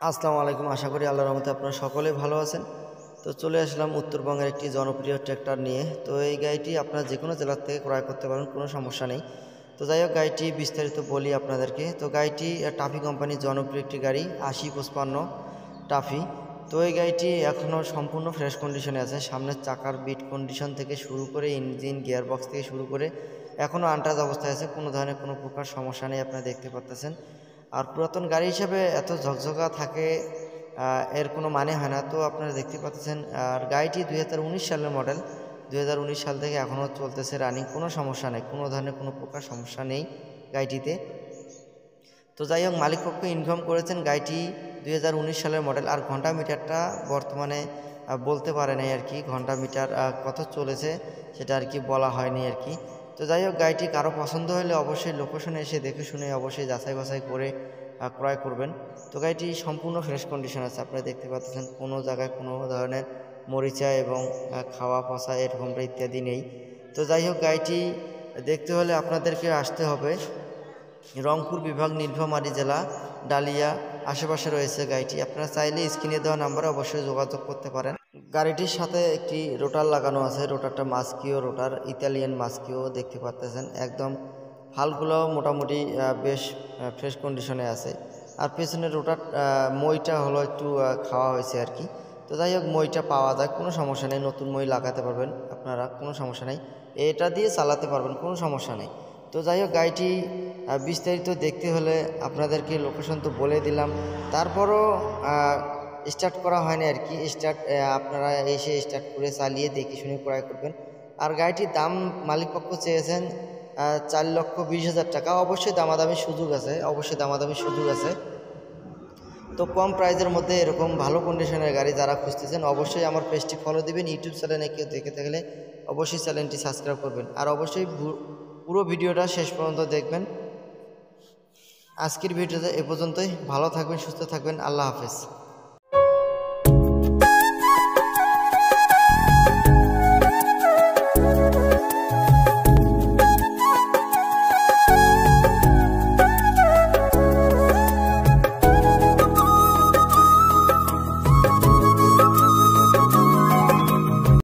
আসসালামু আলাইকুম। আশা করি আল্লাহর রহমতে আপনারা সকলে ভালো আছেন। তো চলে আসলাম উত্তরবঙ্গের একটি জনপ্রিয় ট্র্যাক্টর নিয়ে। তো এই গাড়িটি আপনারা যে কোনো জেলার থেকে ক্রয় করতে পারেন, কোনো সমস্যা নেই। তো যাই হোক, গাড়িটি বিস্তারিত বলি আপনাদেরকে। তো গাড়িটি টাফি কোম্পানির জনপ্রিয় একটি গাড়ি, 8055 টাফি। তো এই গাড়িটি এখনও সম্পূর্ণ ফ্রেশ কন্ডিশনে আছে। সামনের চাকার বিট কন্ডিশন থেকে শুরু করে ইঞ্জিন, গিয়ারবক্স থেকে শুরু করে এখনও আনটাচ অবস্থায় আছে। কোনো ধরনের কোনো প্রকার সমস্যা নেই, আপনারা দেখতে পাচ্ছেন। আর পুরাতন গাড়ি হিসেবে এত ঝকঝকা থাকে এর কোনো মানে হয় না। তো আপনারা দেখতে পাচ্ছেন। আর গাড়িটি 2019 সালের মডেল। 2019 সাল থেকে এখনও চলতেছে রানিং, কোনো সমস্যা নেই, কোনো ধরনের কোনো প্রকার সমস্যা নেই গাড়িটিতে। তো যাই হোক, মালিকপক্ষ ইনফর্ম করেছেন গাড়িটি 2019 সালের মডেল। আর ঘন্টা মিটারটা বর্তমানে বলতে পারে নাই আর কি, ঘন্টা মিটার কত চলেছে সেটা আর কি বলা হয়নি আর কি। তো যাই হোক, গাড়িটি কারো পছন্দ হলে অবশ্যই লোকেশনে এসে দেখে শুনে অবশ্যই যাচাই বাছাই করে ক্রয় করবেন। তো গাড়িটি সম্পূর্ণ ফ্রেশ কন্ডিশন আছে, আপনারা দেখতে পাচ্ছেন। কোনো জায়গায় কোনো ধরনের মরিচা এবং খাওয়া পচা এরকমটা ইত্যাদি নেই। তো যাই হোক, গাড়িটি দেখতে হলে আপনাদেরকে আসতে হবে রংপুর বিভাগ, নীলফামারী জেলা, ডালিয়া আশেপাশে রয়েছে গাড়িটি। আপনারা চাইলে স্ক্রিনে দেওয়া নাম্বারে অবশ্যই যোগাযোগ করতে পারেন। গাড়িটির সাথে একটি রোটার লাগানো আছে, রোটারটা মাস্কিও রোটার, ইতালিয়ান মাস্কিও দেখতে পাচ্ছেন। একদম হালগুলো মোটামুটি বেশ ফ্রেশ কন্ডিশনে আছে। আর পেছনের রোটার মইটা হলো একটু খাওয়া হয়েছে আর কি। তো যাই হোক, মইটা পাওয়া যায়, কোনো সমস্যা নেই, নতুন মই লাগাতে পারবেন আপনারা, কোনো সমস্যা নেই, এটা দিয়ে চালাতে পারবেন, কোনো সমস্যা নেই। তো যাই হোক, গাড়িটি বিস্তারিত দেখতে হলে আপনাদেরকে লোকেশন তো বলে দিলাম, তারপরও স্টার্ট করা হয়নি আর কি। আপনারা এসে স্টার্ট করে চালিয়ে দেখে শুনে ক্রয় করবেন। আর গাড়িটির দাম মালিকপক্ষ চেয়েছেন 4,20,000 টাকা। অবশ্যই দামাদামির সুযোগ আছে, অবশ্যই দামাদামির সুযোগ আছে। তো কম প্রাইজের মধ্যে এরকম ভালো কন্ডিশনের গাড়ি যারা খুঁজতেছেন, অবশ্যই আমার পেজটি ফলো দিবেন। ইউটিউব চ্যানেলে কেউ দেখে থাকলে অবশ্যই চ্যানেলটি সাবস্ক্রাইব করবেন। আর অবশ্যই পুরো ভিডিওটা শেষ পর্যন্ত দেখবেন। আজকের ভিডিওতে এ পর্যন্তই। ভালো থাকবেন, সুস্থ থাকবেন। আল্লাহ হাফেজ।